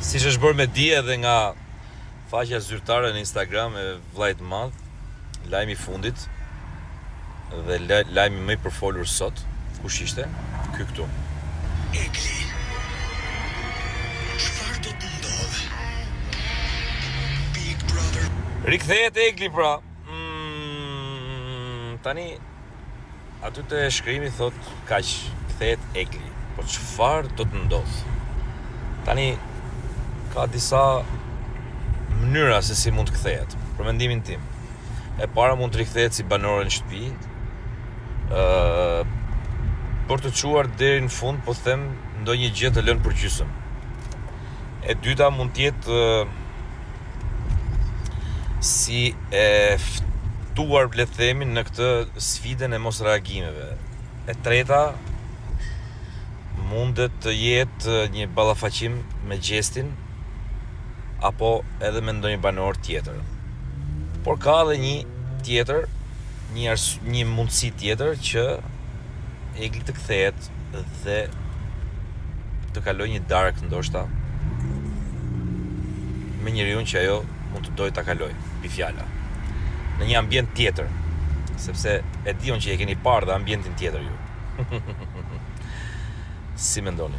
Si që është bërë me dije edhe nga faqja zyrtare në Instagram e vllajt madh, lajmi i fundit dhe lajmi më i përfolur sot, kush ishte? Ky këtu. Egli. Çfarë do të ndodhë? Big Brother. Rikthehet Egli pra. Tani aty te shkrimi thot kaq, kthehet Egli. Po çfarë do të ndodhë? Tani ka disa mënyra se si mund të kthehet, për mendimin tim. E para mund të rikthehet si banore në shtëpi, për të çuar deri në fund, po them, ndonjë gjë të lënë për gjysmë. E dyta mund të jetë si e ftuar, le të themi, në këtë sfidën e mos reagimeve. E treta mundet të jetë një ballafaqim me gjestin apo edhe me ndonjë banor tjetër. Por ka edhe një tjetër, një mundësi tjetër që Egli të kthehet dhe të kaloj një darkë ndoshta me njeriu që ajo mund të dojë ta kaloj, mbi fjala. Në një ambient tjetër, sepse e diun që e keni parë dhe ambientin tjetër ju. Si mendoni?